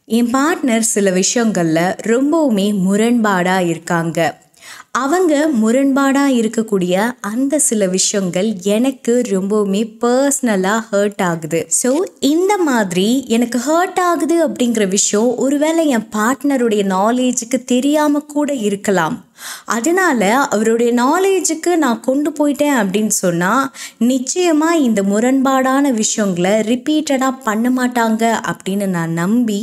என் partner சில விஷயங்கள்ல ரொம்பவுமே முரண்பாடா இருக்காங்க. அவங்க முரண்பாடா இருக்கக்கூடிய அந்த சில விஷயங்கள் எனக்கு ரொம்பவுமே பர்சனலா ஹர்ட் ஆகுது. ஸோ இந்த மாதிரி எனக்கு ஹர்ட் ஆகுது அப்படிங்கிற விஷயம் ஒருவேளை என் பார்ட்னருடைய நாலேஜுக்கு தெரியாம கூட இருக்கலாம். அதனால அவருடைய நாலேஜுக்கு நான் கொண்டு போயிட்டேன் அப்படின்னு சொன்னா நிச்சயமா இந்த முரண்பாடான விஷயங்களை ரிப்பீட்டடா பண்ண மாட்டாங்க அப்படின்னு நான் நம்பி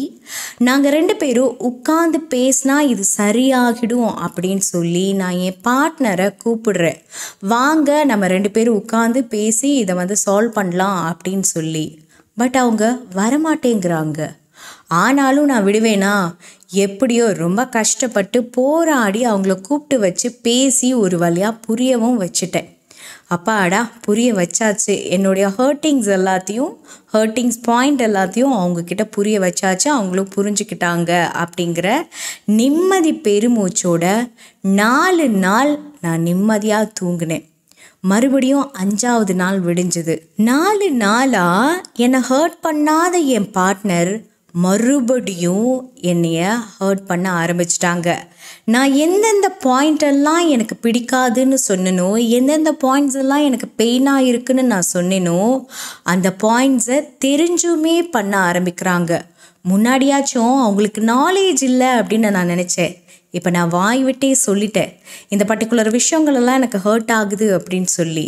நாங்கள் 2 பேரும் உட்கார்ந்து பேசினா இது சரியாகிடும் அப்படின்னு சொல்லி நான் என் பார்ட்னரை கூப்பிடுறேன். வாங்க நம்ம 2 பேரும் உட்கார்ந்து பேசி இதை சால்வ் பண்ணலாம் அப்படின்னு சொல்லி. பட் அவங்க வரமாட்டேங்கிறாங்க. ஆனாலும் நான் விடுவேனா? எப்படியோ ரொம்ப கஷ்டப்பட்டு போராடி அவங்கள கூப்பிட்டு வச்சு பேசி ஒரு வழியாக புரியவும் வச்சுட்டேன். அப்பாடா புரிய வச்சாச்சு. என்னுடைய ஹர்ட்டிங்ஸ் பாயிண்ட் எல்லாத்தையும் அவங்கக்கிட்ட புரிய வச்சாச்சு. அவங்களும் புரிஞ்சுக்கிட்டாங்க அப்படிங்கிற நிம்மதி பெருமூச்சோட 4 நாள் நான் நிம்மதியாக தூங்கினேன். மறுபடியும் 5ஆவது நாள் விடிஞ்சது. 4 நாளாக என்னை ஹர்ட் பண்ணாத என் பார்ட்னர் மறுபடியும் என்னைய ஹர்ட் பண்ண ஆரம்பிச்சிட்டாங்க. நான் எந்தெந்த பாயிண்டெல்லாம் எனக்கு பிடிக்காதுன்னு சொன்னனோ, எந்தெந்த பாயிண்ட்ஸ் எல்லாம் எனக்கு பெயினாக இருக்குன்னு நான் சொன்னேனோ அந்த பாயிண்ட்ஸை தெரிஞ்சுமே பண்ண ஆரம்பிக்கிறாங்க. முன்னாடியாச்சும் அவங்களுக்கு நாலேஜ் இல்லை அப்படின்னு நான் நினச்சேன். இப்போ நான் வாய் விட்டே சொல்லிட்டேன் இந்த பர்டிகுலர் விஷயங்களெல்லாம் எனக்கு ஹர்ட் ஆகுது அப்படின்னு சொல்லி.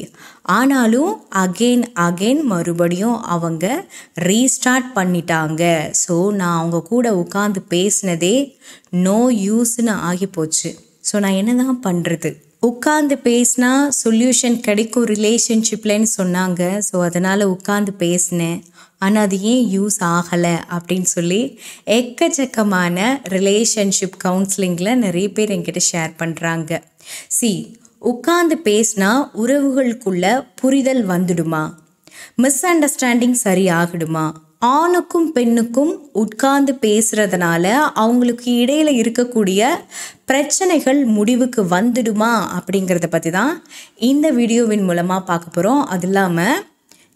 ஆனாலும் அகெயின் மறுபடியும் அவங்க ரீஸ்டார்ட் பண்ணிட்டாங்க. ஸோ நான் அவங்க கூட உட்காந்து பேசினதே நோ யூஸ்ன்னு ஆகி போச்சு. ஸோ நான் என்ன தான் பண்ணுறது? உட்காந்து பேசினா சொல்யூஷன் கிடைக்கும் ரிலேஷன்ஷிப்லன்னு சொன்னாங்க. ஸோ அதனால் உட்காந்து பேசினேன். ஆனால் அது ஏன் யூஸ் ஆகலை அப்படின்னு சொல்லி எக்கச்சக்கமான ரிலேஷன்ஷிப் கவுன்சிலிங்கில் நிறைய பேர் என்கிட்ட ஷேர் பண்ணுறாங்க. உட்காந்து பேசினா உறவுகளுக்குள்ள புரிதல் வந்துடுமா? மிஸ் அண்டர்ஸ்டாண்டிங் சரியாகிடுமா? ஆணுக்கும் பெண்ணுக்கும் உட்கார்ந்து பேசுறதுனால அவங்களுக்கு இடையில இருக்கக்கூடிய பிரச்சனைகள் முடிவுக்கு வந்துடுமா அப்படிங்கிறத பற்றி தான் இந்த வீடியோவின் மூலமாக பார்க்க போகிறோம். அது இல்லாமல்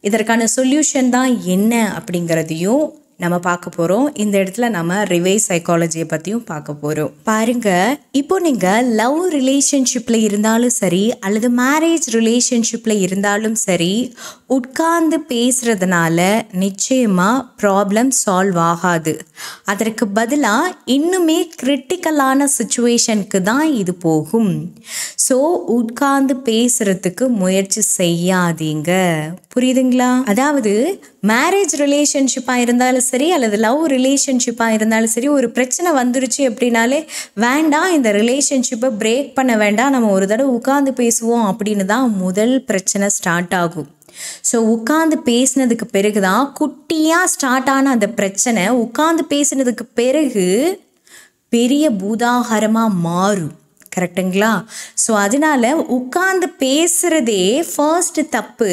இதற்கான சொல்யூஷன் தான் என்ன அப்படிங்கிறதையும் நம்ம பார்க்க போகிறோம். இந்த இடத்துல நம்ம ரிவைஸ் சைக்காலஜியை பற்றியும் பார்க்க போகிறோம். பாருங்க, இப்போ நீங்கள் லவ் ரிலேஷன்ஷிப்பில் இருந்தாலும் சரி அல்லது மேரேஜ் ரிலேஷன்ஷிப்பில் இருந்தாலும் சரி, உட்கார்ந்து பேசுகிறதுனால நிச்சயமாக ப்ராப்ளம் சால்வ் ஆகாது. அதற்கு பதிலாக இன்னுமே கிரிட்டிக்கலான சுச்சுவேஷனுக்கு தான் இது போகும். ஸோ உட்கார்ந்து பேசுகிறதுக்கு முயற்சி செய்யாதீங்க. புரியுதுங்களா? அதாவது மேரேஜ் ரிலேஷன்ஷிப்பாக இருந்தாலும் சரி அல்லது லவ் ரிலேஷன்ஷிப்பாக இருந்தாலும் சரி, ஒரு பிரச்சனை வந்துருச்சு அப்படின்னாலே வேண்டாம், இந்த ரிலேஷன்ஷிப்பை பிரேக் பண்ண வேண்டாம், நம்ம ஒரு தடவை உட்கார்ந்து பேசுவோம் அப்படின்னு தான் முதல் பிரச்சனை ஸ்டார்ட் ஆகும். ஸோ உட்கார்ந்து பேசினதுக்கு பிறகு தான் குட்டியாக ஸ்டார்ட் ஆன அந்த பிரச்சனை உட்கார்ந்து பேசினதுக்கு பிறகு பெரிய பூதாகரமாக மாறும். கரெக்டுங்களா? ஸோ அதனால உட்கார்ந்து பேசுகிறதே ஃபர்ஸ்ட் தப்பு.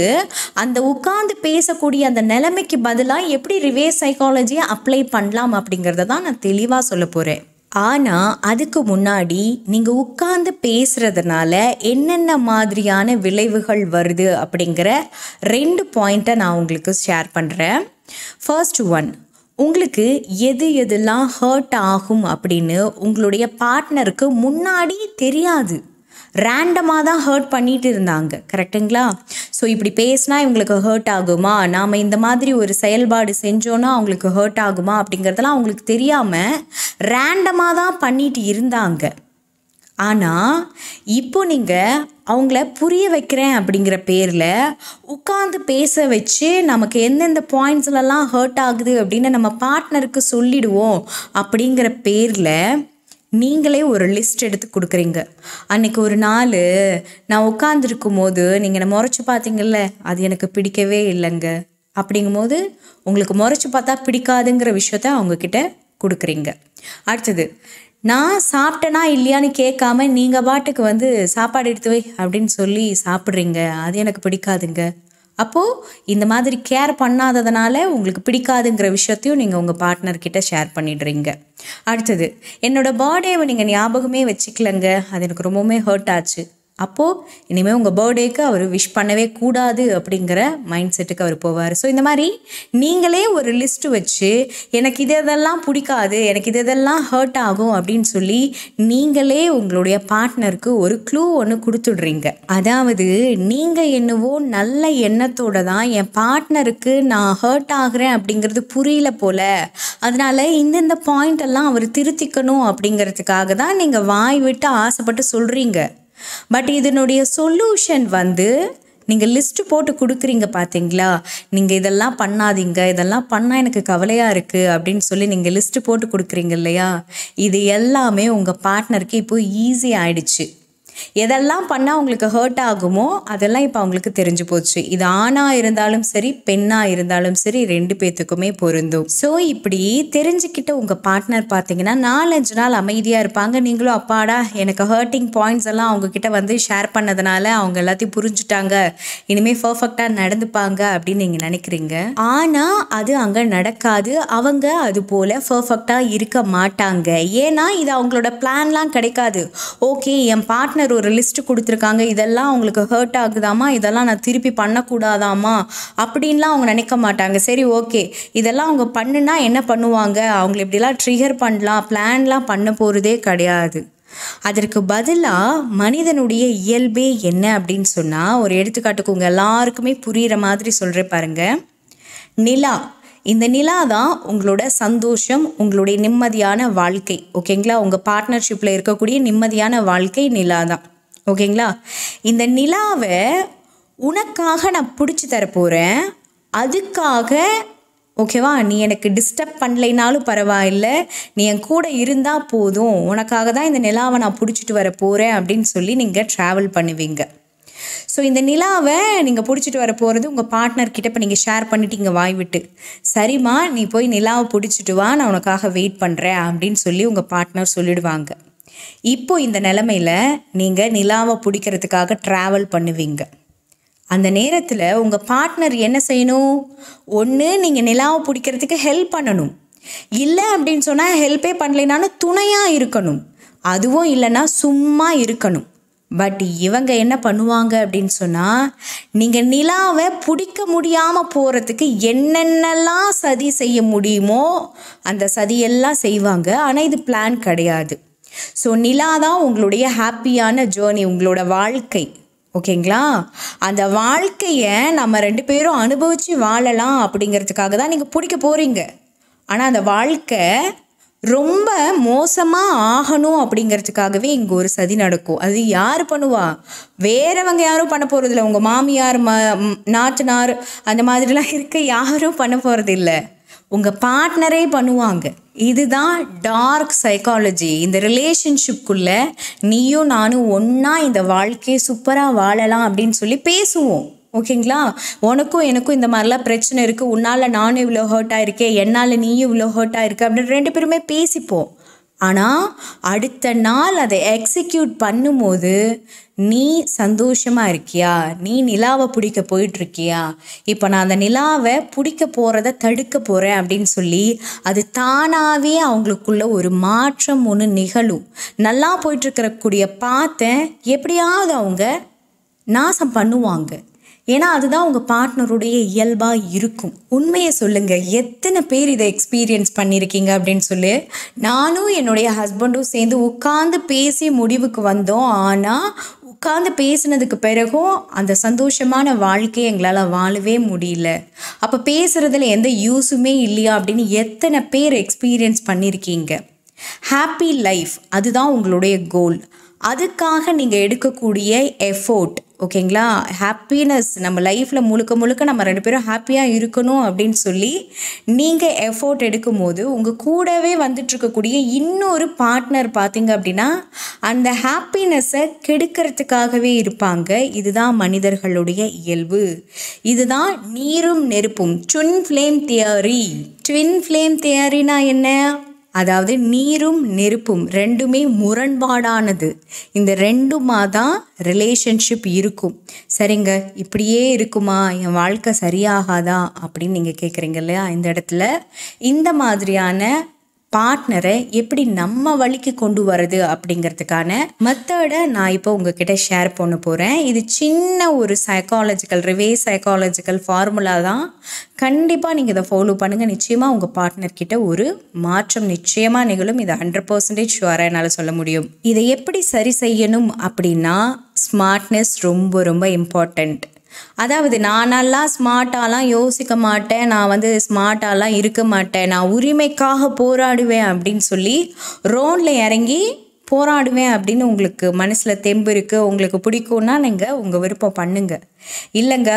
அந்த உட்கார்ந்து பேசக்கூடிய அந்த நிலைமைக்கு பதிலாக எப்படி ரிவர்ஸ் சைக்காலஜியை அப்ளை பண்ணலாம் அப்படிங்கிறத தான் நான் தெளிவாக சொல்ல போகிறேன். ஆனால் அதுக்கு முன்னாடி நீங்கள் உட்கார்ந்து பேசுகிறதுனால என்னென்ன மாதிரியான விளைவுகள் வருது அப்படிங்கிற 2 பாயிண்ட்டை நான் உங்களுக்கு ஷேர் பண்ணுறேன். ஃபர்ஸ்ட் ஒன், உங்களுக்கு எதெல்லாம் ஹர்ட் ஆகும் அப்படின்னு உங்களுடைய பார்ட்னருக்கு முன்னாடி தெரியாது. ரேண்டமாக தான் ஹர்ட் பண்ணிட்டு இருந்தாங்க. கரெக்டுங்களா? ஸோ இப்படி பேசினா இவங்களுக்கு ஹர்ட் ஆகுமா, நாம் இந்த மாதிரி ஒரு செயல்பாடு செஞ்சோன்னா அவங்களுக்கு ஹர்ட் ஆகுமா அப்படிங்கிறதெல்லாம் அவங்களுக்கு தெரியாமல் ரேண்டமாக தான் பண்ணிட்டு இருந்தாங்க. ஆனால் இப்போ நீங்கள் அவங்கள புரிய வைக்கிறேன் அப்படிங்கிற பேரில் உட்காந்து பேச வச்சு நமக்கு எந்தெந்த பாயிண்ட்ஸ்லலாம் ஹர்ட் ஆகுது அப்படின்னு நம்ம பார்ட்னருக்கு சொல்லிடுவோம் அப்படிங்கிற பேரில் நீங்களே ஒரு லிஸ்ட் எடுத்து கொடுக்குறீங்க. அன்றைக்கி ஒரு நாள் நான் உட்காந்துருக்கும் போது நீங்கள் என்னை முறைச்சி பார்த்தீங்கல்ல, அது எனக்கு பிடிக்கவே இல்லைங்க. அப்படிங்கும்போது உங்களுக்கு முறைச்சி பார்த்தா பிடிக்காதுங்கிற விஷயத்த அவங்கக்கிட்ட கொடுக்குறீங்க. அடுத்தது, நான் சாப்பிட்டேனா இல்லையான்னு கேட்காம நீங்கள் பாட்டுக்கு சாப்பாடு எடுத்து வை அப்படின்னு சொல்லி சாப்பிட்றீங்க, அது எனக்கு பிடிக்காதுங்க. அப்போது இந்த மாதிரி கேர் பண்ணாததுனால உங்களுக்கு பிடிக்காதுங்கிற விஷயத்தையும் நீங்கள் உங்கள் பார்ட்னர்கிட்ட ஷேர் பண்ணிடுறீங்க. அடுத்தது, என்னோடய பர்த்டேவை நீங்கள் ஞாபகமே வச்சுக்கலங்க, அது எனக்கு ரொம்பவுமே ஹர்ட் ஆச்சு அப்போது இனிமேல் உங்கள் பர்த்டேக்கு அவர் விஷ் பண்ணவே கூடாது அப்படிங்கிற மைண்ட் செட்டுக்கு அவர் போவார். ஸோ இந்த மாதிரி நீங்களே ஒரு லிஸ்ட்டு வச்சு எனக்கு இதெல்லாம் பிடிக்காது, எனக்கு இதெல்லாம் ஹர்ட் ஆகும் அப்படின்னு சொல்லி நீங்களே உங்களுடைய பார்ட்னருக்கு ஒரு க்ளூ ஒன்று கொடுத்துடுறீங்க. அதாவது நீங்கள் என்னவோ நல்ல எண்ணத்தோட தான் என் பார்ட்னருக்கு நான் ஹர்ட் ஆகிறேன் அப்படிங்கிறது புரியல போல், அதனால இந்த பாயிண்ட் எல்லாம் அவர் திருத்திக்கணும் அப்படிங்கிறதுக்காக தான் நீங்கள் வாய் விட்டு ஆசைப்பட்டு சொல்கிறீங்க. பட் இதனுடைய சொல்யூஷன் நீங்கள் லிஸ்ட்டு போட்டு கொடுக்குறீங்க பார்த்தீங்களா, நீங்கள் இதெல்லாம் பண்ணாதீங்க, இதெல்லாம் பண்ணால் எனக்கு கவலையாக இருக்குது அப்படின்னு சொல்லி நீங்கள் லிஸ்ட்டு போட்டு கொடுக்குறீங்க இல்லையா, இது எல்லாமே உங்கள் பார்ட்னருக்கு இப்போ ஈஸி ஆயிடுச்சு. எதெல்லாம் பண்ணால் உங்களுக்கு ஹர்ட் ஆகுமோ அதெல்லாம் இப்போ அவங்களுக்கு தெரிஞ்சு போச்சு. இது ஆணாக இருந்தாலும் சரி பெண்ணாக இருந்தாலும் சரி 2 பேர்த்துக்குமே பொருந்தும். ஸோ இப்படி தெரிஞ்சுக்கிட்ட உங்கள் பார்ட்னர் பார்த்தீங்கன்னா 4-5 நாள் அமைதியாக இருப்பாங்க. நீங்களும் அப்பாடா எனக்கு ஹர்ட்டிங் பாயிண்ட்ஸ் எல்லாம் அவங்கக்கிட்ட ஷேர் பண்ணதுனால அவங்க எல்லாத்தையும் புரிஞ்சுட்டாங்க, இனிமேல் பர்ஃபெக்டாக நடந்துப்பாங்க அப்படின்னு நீங்கள் நினைக்கிறீங்க. ஆனால் அது அங்கே நடக்காது. அவங்க அது போல் பர்ஃபெக்டாக இருக்க மாட்டாங்க. ஏன்னா இது அவங்களோட பிளான்லாம் கிடைக்காது. ஓகே என் பார்ட்னர் ஒரு லிஸ்ட் கொடுத்துருக்காங்க, இதெல்லாம் அவங்களுக்கு ஹர்ட் ஆகுதாமா, இதெல்லாம் நான் திருப்பி பண்ணக்கூடாதாமா அப்படின்லாம் அவங்க நினைக்க மாட்டாங்க. சரி ஓகே இதெல்லாம் அவங்க பண்ணுனா என்ன பண்ணுவாங்க, அவங்களை இப்படிலாம் ட்ரிகர் பண்ணலாம் பிளான்லாம் பண்ண போகிறதே கிடையாது. அதற்கு பதிலாக மனிதனுடைய இயல்பே என்ன அப்படின்னு சொன்னால், ஒரு எடுத்துக்காட்டுக்கு உங்கள் எல்லாருக்குமே புரிகிற மாதிரி சொல்கிறேன் பாருங்க. நிலா, இந்த நிலா தான் உங்களோட சந்தோஷம், உங்களுடைய நிம்மதியான வாழ்க்கை. ஓகேங்களா, உங்கள் பார்ட்னர்ஷிப்பில் இருக்கக்கூடிய நிம்மதியான வாழ்க்கை நிலா தான். ஓகேங்களா, இந்த நிலாவை உனக்காக நான் பிடிச்சி தரப்போகிறேன், அதுக்காக ஓகேவா நீ எனக்கு டிஸ்டர்ப் பண்ணலைனாலும் பரவாயில்ல, நீ என் கூட இருந்தால் போதும், உனக்காக தான் இந்த நிலாவை நான் பிடிச்சிட்டு வர போகிறேன் அப்படின்னு சொல்லி நீங்கள் ட்ராவல் பண்ணுவீங்க. ஸோ இந்த நிலாவை நீங்கள் பிடிச்சிட்டு வர போகிறது உங்கள் பார்ட்னர்கிட்ட இப்போ நீங்கள் ஷேர் பண்ணிட்டீங்க வாய் விட்டு. சரிம்மா நீ போய் நிலாவை பிடிச்சிட்டு வா, நான் உனக்காக வெயிட் பண்ணுறேன் அப்படின்னு சொல்லி உங்கள் பார்ட்னர் சொல்லிடுவாங்க. இப்போ இந்த நிலமையில் நீங்கள் நிலாவை பிடிக்கிறதுக்காக ட்ராவல் பண்ணுவீங்க. அந்த நேரத்தில் உங்கள் பார்ட்னர் என்ன செய்யணும், ஒன்று நீங்கள் நிலாவை பிடிக்கிறதுக்கு ஹெல்ப் பண்ணணும், இல்லை அப்படின்னு சொன்னால் ஹெல்ப்பே பண்ணலைனாலும் துணையாக இருக்கணும், அதுவும் இல்லைன்னா சும்மா இருக்கணும். பட் இவங்க என்ன பண்ணுவாங்க அப்படின்னு சொன்னால், நீங்கள் நிலாவை பிடிக்க முடியாமல் போகிறதுக்கு என்னென்னலாம் சதி செய்ய முடியுமோ அந்த சதியெல்லாம் செய்வாங்க. ஆனால் இது பிளான் கிடையாது. ஸோ நிலா தான் உங்களுடைய ஹாப்பியான ஜேர்னி, உங்களோட வாழ்க்கை. ஓகேங்களா, அந்த வாழ்க்கையை நம்ம 2 பேரும் அனுபவித்து வாழலாம் அப்படிங்கிறதுக்காக தான் நீங்கள் பிடிக்க போகிறீங்க. ஆனால் அந்த வாழ்க்கை ரொம்ப மோசமாக ஆகணும் அப்படிங்கிறதுக்காகவே இங்கே ஒரு சதி நடக்கும். அது யார் பண்ணுவா, வேறவங்க யாரும் பண்ண போகிறதில்ல. உங்கள் மாமியார் நாத்தனார் அந்த மாதிரிலாம் இருக்க யாரும் பண்ண போகிறதில்ல, உங்கள் பார்ட்னரே பண்ணுவாங்க. இதுதான் டார்க் சைக்காலஜி. இந்த ரிலேஷன்ஷிப்குள்ளே நீயும் நானும் ஒன்றா இந்த வாழ்க்கையை சூப்பராக வாழலாம் அப்படின்னு சொல்லி பேசுவோம். ஓகேங்களா, உனக்கும் எனக்கும் இந்த மாதிரிலாம் பிரச்சனை இருக்குது, உன்னால் நானும் இவ்வளோ ஹர்ட் ஆகிருக்கேன், என்னால் நீயும் இவ்வளோ ஹர்ட் ஆகிருக்க அப்படின்னு 2 பேருமே பேசிப்போம். ஆனால் அடுத்த நாள் அதை எக்ஸிக்யூட் பண்ணும்போது நீ சந்தோஷமாக இருக்கியா, நீ நிலாவை பிடிக்க போயிட்டுருக்கியா, இப்போ நான் அந்த நிலாவை பிடிக்க போகிறத தடுக்க போகிறேன் அப்படின்னு சொல்லி அது தானாகவே அவங்களுக்குள்ள ஒரு மாற்றம் ஒன்று நிகழும். நல்லா போயிட்டுருக்கக்கூடிய பார்த்தேன் எப்படியாவது அவங்க நாசம் பண்ணுவாங்க. ஏன்னா அதுதான் உங்கள் பார்ட்னருடைய இயல்பாக இருக்கும். உண்மையை சொல்லுங்கள், எத்தனை பேர் இதை எக்ஸ்பீரியன்ஸ் பண்ணியிருக்கீங்க அப்படின்னு சொல்லி. நானும் என்னுடைய ஹஸ்பண்டும் சேர்ந்து உட்காந்து பேசி முடிவுக்கு வந்தோம். ஆனால் உட்காந்து பேசினதுக்கு பிறகும் அந்த சந்தோஷமான வாழ்க்கையை எங்களால் வாழவே முடியல. அப்போ பேசுகிறதுல எந்த யூஸுமே இல்லையா அப்படின்னு எத்தனை பேர் எக்ஸ்பீரியன்ஸ் பண்ணியிருக்கீங்க. ஹாப்பி லைஃப் அதுதான் உங்களுடைய கோல். அதுக்காக நீங்கள் எடுக்கக்கூடிய எஃபோர்ட், ஓகேங்களா, ஹாப்பினஸ், நம்ம லைஃப்பில் முழுக்க முழுக்க நம்ம 2 பேரும் ஹாப்பியாக இருக்கணும் அப்படின்னு சொல்லி நீங்கள் எஃபோர்ட் எடுக்கும்போது உங்கள் கூடவே வந்துட்டுருக்கக்கூடிய இன்னொரு பார்ட்னர் பார்த்தீங்க அப்படின்னா அந்த ஹாப்பினஸை கெடுக்கிறதுக்காகவே இருப்பாங்க. இதுதான் மனிதர்களுடைய இயல்பு. இதுதான் நீரும் நெருப்பும், twin flame theory. Twin flame தியரினா என்ன, அதாவது நீரும் நெருப்பும் 2மே முரண்பாடானது. இந்த 2மா தான் ரிலேஷன்ஷிப் இருக்கும். சரிங்க, இப்படியே இருக்குமா, என் வாழ்க்கை சரியாகாதா அப்படின்னு நீங்கள் கேட்குறீங்க இல்லையா. இந்த இடத்துல இந்த மாதிரியான பார்ட்னரை எப்படி நம்ம வழிக்கு கொண்டு வர்றது அப்படிங்கிறதுக்கான மெத்தடை நான் இப்போ உங்ககிட்ட ஷேர் பண்ண போகிறேன். இது சின்ன ஒரு ரிவேர்ஸ் சைக்காலஜிக்கல் ஃபார்முலா தான். கண்டிப்பாக நீங்கள் இதை ஃபாலோ பண்ணுங்கள். நிச்சயமாக உங்கள் பார்ட்னர்கிட்ட ஒரு மாற்றம் நிச்சயமாக நிகழும். இதை 100% ஷுவராக என்னால் சொல்ல முடியும். இதை எப்படி சரி செய்யணும் அப்படின்னா ஸ்மார்ட்னஸ் ரொம்ப ரொம்ப இம்பார்ட்டண்ட். அதாவது நானெல்லாம் ஸ்மார்ட்டாலாம் யோசிக்க மாட்டேன், நான் ஸ்மார்ட்டாலாம் இருக்க மாட்டேன், நான் உரிமைக்காக போராடுவேன் அப்படின்னு சொல்லி ரோடில் இறங்கி போராடுவேன் அப்படின்னு உங்களுக்கு மனசில் தெம்பு இருக்குது, உங்களுக்கு பிடிக்கும்னா நீங்கள் உங்கள் விருப்பம் பண்ணுங்க. இல்லைங்க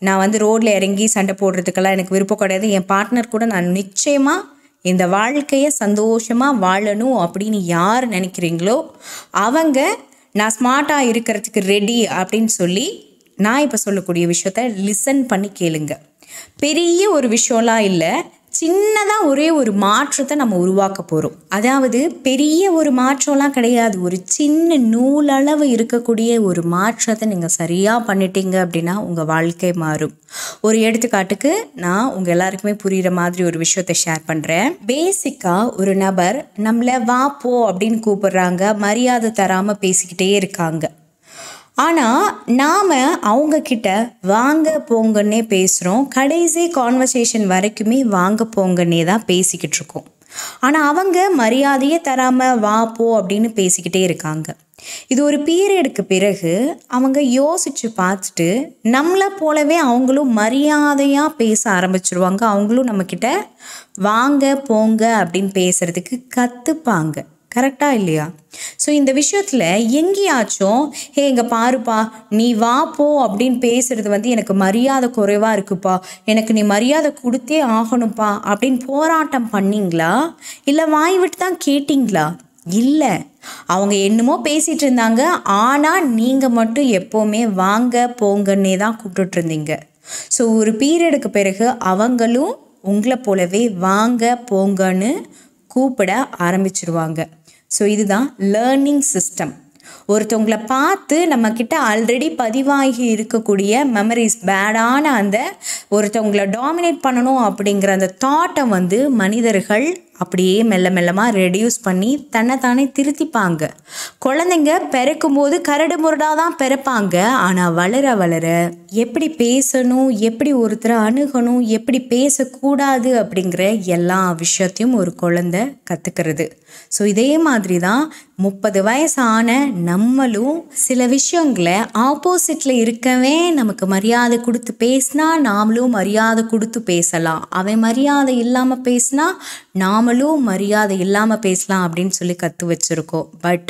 நான் ரோடில் இறங்கி சண்டை போடுறதுக்கெல்லாம் எனக்கு விருப்பம் கிடையாது, என் பார்ட்னர் கூட நான் நிச்சயமாக இந்த வாழ்க்கையை சந்தோஷமாக வாழணும் அப்படின்னு யார் நினைக்கிறீங்களோ அவங்க நான் ஸ்மார்ட்டாக இருக்கிறதுக்கு ரெடி அப்படின்னு சொல்லி நான் இப்போ சொல்லக்கூடிய விஷயத்த லிசன் பண்ணி கேளுங்க. பெரிய ஒரு விஷயம்லாம் இல்லை, சின்னதாக ஒரே ஒரு மாற்றத்தை நம்ம உருவாக்க போகிறோம். அதாவது பெரிய ஒரு மாற்றம்லாம் கிடையாது, ஒரு சின்ன நூலளவு இருக்கக்கூடிய ஒரு மாற்றத்தை நீங்கள் சரியாக பண்ணிட்டீங்க அப்படின்னா உங்கள் வாழ்க்கை மாறும். ஒரு எடுத்துக்காட்டுக்கு நான் உங்கள் எல்லாருக்குமே புரிகிற மாதிரி ஒரு விஷயத்தை ஷேர் பண்ணுறேன். பேசிக்காக ஒரு நபர் நம்மளை வா போ அப்படின்னு கூப்பிடுறாங்க, மரியாதை தராமல் பேசிக்கிட்டே இருக்காங்க. ஆனால் நாம் அவங்கக்கிட்ட வாங்க போங்கன்னே பேசுகிறோம், கடைசி கான்வர்சேஷன் வரைக்குமே வாங்க போங்கன்னே தான் பேசிக்கிட்டு இருக்கோம். ஆனால் அவங்க மரியாதையே தராமல் வா போ அப்படின்னு பேசிக்கிட்டே இருக்காங்க. இது ஒரு பீரியடுக்கு பிறகு அவங்க யோசித்து பார்த்துட்டு நம்மளை போலவே அவங்களும் மரியாதையாக பேச ஆரம்பிச்சிருவாங்க. அவங்களும் நம்மக்கிட்ட வாங்க போங்க அப்படின்னு பேசுகிறதுக்கு கற்றுப்பாங்க. கரெக்டாக இல்லையா? ஸோ இந்த விஷயத்தில் எங்கேயாச்சும் இங்கே பாருப்பா நீ வா போ அப்படின்னு பேசுகிறது எனக்கு மரியாதை குறைவாக இருக்குப்பா, எனக்கு நீ மரியாதை கொடுத்தே ஆகணும்ப்பா அப்படின்னு போராட்டம் பண்ணிங்களா, இல்லை வாய் விட்டு தான் கேட்டிங்களா? இல்லை, அவங்க என்னமோ பேசிகிட்டு இருந்தாங்க, ஆனால் நீங்கள் மட்டும் எப்போவுமே வாங்க போங்கன்னே தான் கூப்பிட்டுட்டு இருந்தீங்க. ஸோ ஒரு பீரியடுக்கு பிறகு அவங்களும் உங்களை போலவே வாங்க போங்கன்னு கூப்பிட ஆரம்பிச்சிருவாங்க. ஸோ இதுதான் லேர்னிங் சிஸ்டம். ஒருத்தவங்களை பார்த்து நம்மக்கிட்ட ஆல்ரெடி பதிவாகி இருக்கக்கூடிய மெமரிஸ், பேடான அந்த ஒருத்தவங்களை டாமினேட் பண்ணணும் அப்படிங்கிற அந்த தாட்டை மனிதர்கள் அப்படியே மெல்ல மெல்லமாக ரெடியூஸ் பண்ணி தன்னைத்தானே திருத்திப்பாங்க. குழந்தைங்க பிறக்கும் போது கரடு முரடாக தான் பிறப்பாங்க, ஆனால் வளர வளர எப்படி பேசணும், எப்படி ஒருத்தரை அணுகணும், எப்படி பேசக்கூடாது அப்படிங்கிற எல்லா விஷயத்தையும் ஒரு குழந்தை கற்றுக்கிறது. ஸோ இதே மாதிரி தான் 30 வயசான நம்மளும் சில விஷயங்களை ஆப்போசிட்டில் இருக்கவே நமக்கு மரியாதை கொடுத்து பேசினா நாமளும் மரியாதை கொடுத்து பேசலாம், அவன் மரியாதை இல்லாமல் பேசினா நாமளும் மரியாதை இல்லாமல் பேசலாம் அப்படின்னு சொல்லி கற்று வச்சுருக்கோம். பட்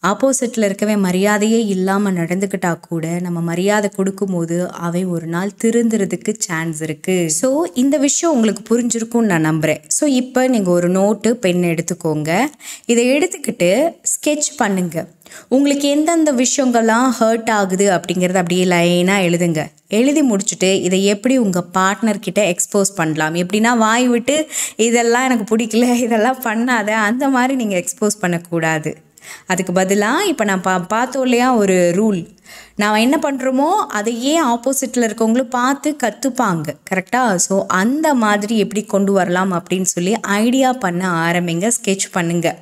ஆப்போசிட்டில் இருக்கவே மரியாதையே இல்லாமல் நடந்துக்கிட்டா கூட நம்ம மரியாதை கொடுக்கும்போது அவை ஒரு நாள் திருந்துறதுக்கு சான்ஸ் இருக்குது. ஸோ இந்த விஷயம் உங்களுக்கு புரிஞ்சிருக்கும்னு நான் நம்புகிறேன். ஸோ இப்போ நீங்கள் ஒரு நோட்டு பென் எடுத்துக்கோங்க, இதை எடுத்துக்கிட்டு ஸ்கெட்ச் பண்ணுங்க. உங்களுக்கு எந்தெந்த விஷயங்கள்லாம் ஹர்ட் ஆகுது அப்படிங்கிறத அப்படியே லைனாக எழுதுங்க. எழுதி முடிச்சுட்டு இதை எப்படி உங்கள் பார்ட்னர்கிட்ட எக்ஸ்போஸ் பண்ணலாம், எப்படின்னா வாய் விட்டு இதெல்லாம் எனக்கு பிடிக்கல இதெல்லாம் பண்ணாத அந்த மாதிரி நீங்கள் எக்ஸ்போஸ் பண்ணக்கூடாது. அதுக்கு பதிலாக இப்போ நான் பார்த்தோம் இல்லையா ஒரு ரூல், நான் என்ன பண்ணுறோமோ அதையே ஆப்போசிட்டில் இருக்கவங்களும் பார்த்து கற்றுப்பாங்க. கரெக்டாக? ஸோ அந்த மாதிரி எப்படி கொண்டு வரலாம் அப்படின்னு சொல்லி ஐடியா பண்ண ஆரம்பிங்க, ஸ்கெட்ச் பண்ணுங்கள்.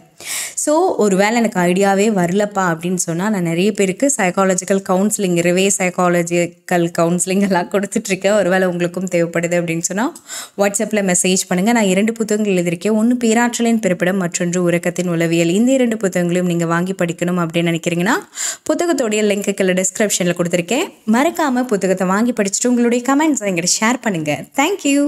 ஸோ ஒரு வேளை எனக்கு ஐடியாவே வரலப்பா அப்படின்னு சொன்னால் நான் நிறைய பேருக்கு psychological counselling, reverse psychological counselling எல்லாம் கொடுத்துட்ருக்கேன். ஒரு வேளை உங்களுக்கும் தேவைப்படுது அப்படின்னு சொன்னால் வாட்ஸ்அப்பில் மெசேஜ் பண்ணுங்கள். நான் 2 புத்தகங்கள் எழுதியிருக்கேன், ஒன்று பேராற்றலின் பிறப்பிடம், மற்றொன்று உறக்கத்தின் உளவியல். இந்த 2 புத்தகங்களையும் நீங்கள் வாங்கி படிக்கணும் அப்படின்னு நினைக்கிறீங்கன்னா புத்தகத்தோடைய லிங்க்குகளை டிஸ்கிரிப்ஷனில் கொடுத்துருக்கேன். மறக்காமல் புத்தகத்தை வாங்கி படிச்சுட்டு உங்களுடைய கமெண்ட்ஸை எங்கிட்ட ஷேர் பண்ணுங்கள். தேங்க்யூ.